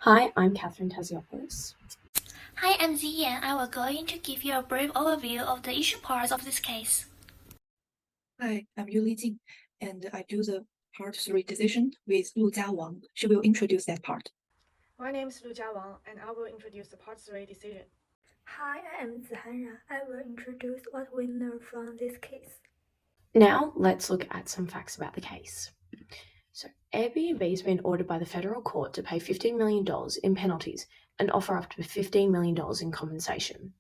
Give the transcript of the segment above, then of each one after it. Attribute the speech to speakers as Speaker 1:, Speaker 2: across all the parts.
Speaker 1: Hi, I'm Catherine Tasiopoulos.
Speaker 2: Hi, I'm Ziyan. I will going to give you a brief overview of the issue parts of this case.
Speaker 3: Hi, I'm Yu Li Jing, and I do the Part 3 decision with Lu Jia Wang. She will introduce that part.
Speaker 4: My name is Lu Jia Wang, and I will introduce the Part 3 decision.
Speaker 5: Hi, I am Zihan Ran. I will introduce what we know from this case.
Speaker 1: Now, let's look at some facts about the case. So, Airbnb has been ordered by the federal court to pay $15 million in penalties and offer up to $15 million in compensation.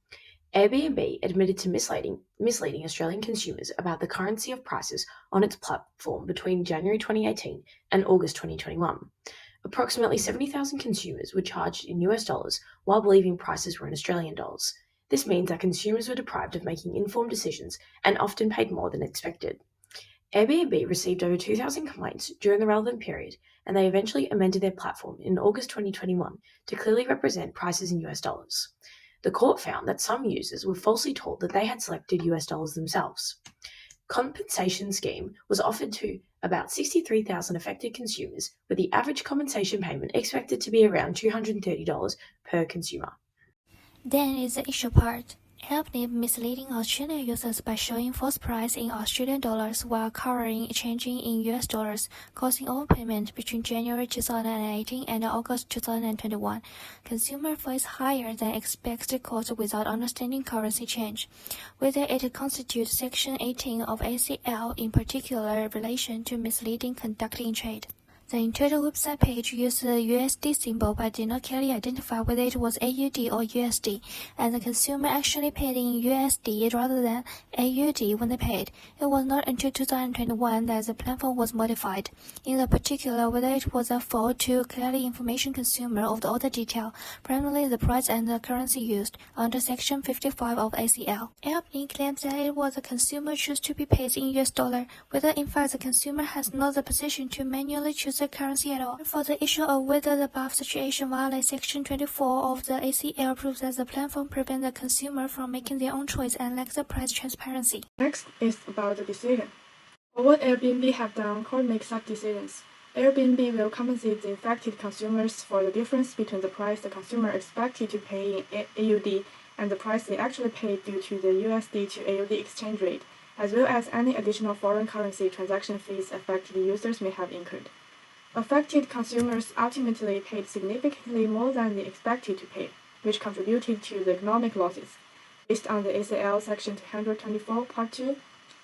Speaker 1: Airbnb admitted to misleading Australian consumers about the currency of prices on its platform between January 2018 and August 2021. Approximately 70,000 consumers were charged in US dollars while believing prices were in Australian dollars. This means that consumers were deprived of making informed decisions and often paid more than expected. Airbnb received over 2,000 complaints during the relevant period, and they eventually amended their platform in August 2021 to clearly represent prices in US dollars. The court found that some users were falsely told that they had selected US dollars themselves. Compensation scheme was offered to about 63,000 affected consumers, with the average compensation payment expected to be around $230 per consumer.
Speaker 2: Then is the issue part. Airbnb misleading Australian users by showing false price in Australian dollars while covering changing in US dollars, causing overpayment between January 2018 and August 2021. Consumer face higher than expected cost without understanding currency change. Whether it constitutes Section 18 of ACL in particular relation to misleading conducting trade. The Intuit website page used the USD symbol but did not clearly identify whether it was AUD or USD, and the consumer actually paid in USD rather than AUD when they paid. It was not until 2021 that the platform was modified. In the particular, whether it was a fault to clearly information consumer of the order detail, primarily the price and the currency used, under Section 55 of ACL. Airbnb claims that it was the consumer choose to be paid in US dollar, whether in fact the consumer has not the position to manually choose the currency at all. For the issue of whether the above situation violates Section 24 of the ACL proves that the platform prevents the consumer from making their own choice and lacks the price transparency.
Speaker 4: Next is about the decision. For what Airbnb have done, court makes such decisions. Airbnb will compensate the affected consumers for the difference between the price the consumer expected to pay in AUD and the price they actually paid due to the USD to AUD exchange rate, as well as any additional foreign currency transaction fees affected users may have incurred. Affected consumers ultimately paid significantly more than they expected to pay, which contributed to the economic losses. Based on the ACL Section 224, Part 2,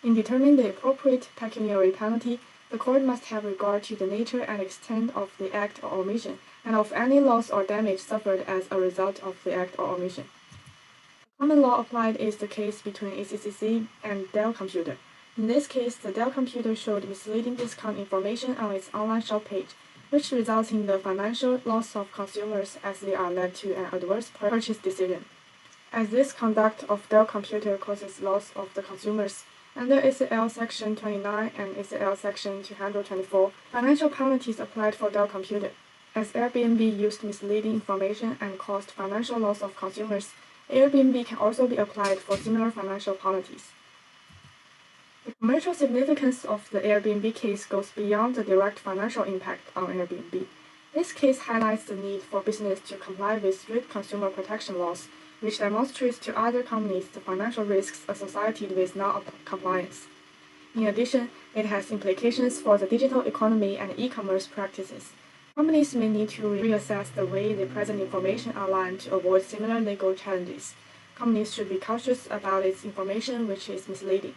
Speaker 4: in determining the appropriate pecuniary penalty, the court must have regard to the nature and extent of the act or omission, and of any loss or damage suffered as a result of the act or omission. The common law applied is the case between ACCC and Dell Computer. In this case, the Dell Computer showed misleading discount information on its online shop page, which results in the financial loss of consumers as they are led to an adverse purchase decision. As this conduct of Dell Computer causes loss of the consumers, under ACL Section 29 and ACL Section 224, financial penalties applied for Dell Computer. As Airbnb used misleading information and caused financial loss of consumers, Airbnb can also be applied for similar financial penalties. The commercial significance of the Airbnb case goes beyond the direct financial impact on Airbnb. This case highlights the need for business to comply with strict consumer protection laws, which demonstrates to other companies the financial risks associated with non-compliance. In addition, it has implications for the digital economy and e-commerce practices. Companies may need to reassess the way they present information online to avoid similar legal challenges. Companies should be cautious about its information which is misleading,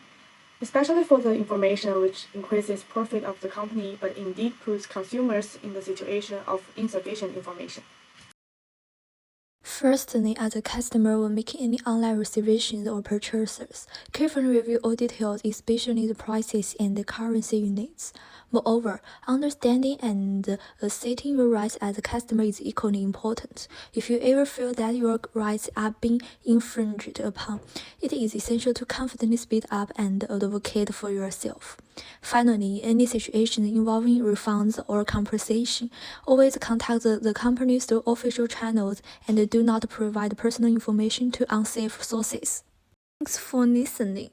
Speaker 4: especially for the information which increases profit of the company but indeed puts consumers in the situation of insufficient information.
Speaker 5: Firstly, as a customer when making any online reservations or purchases, carefully review all details, especially the prices and the currency units. Moreover, understanding and asserting your rights as a customer is equally important. If you ever feel that your rights are being infringed upon, it is essential to confidently speak up and advocate for yourself. Finally, any situation involving refunds or compensation, always contact the company through official channels and do not provide personal information to unsafe sources. Thanks for listening.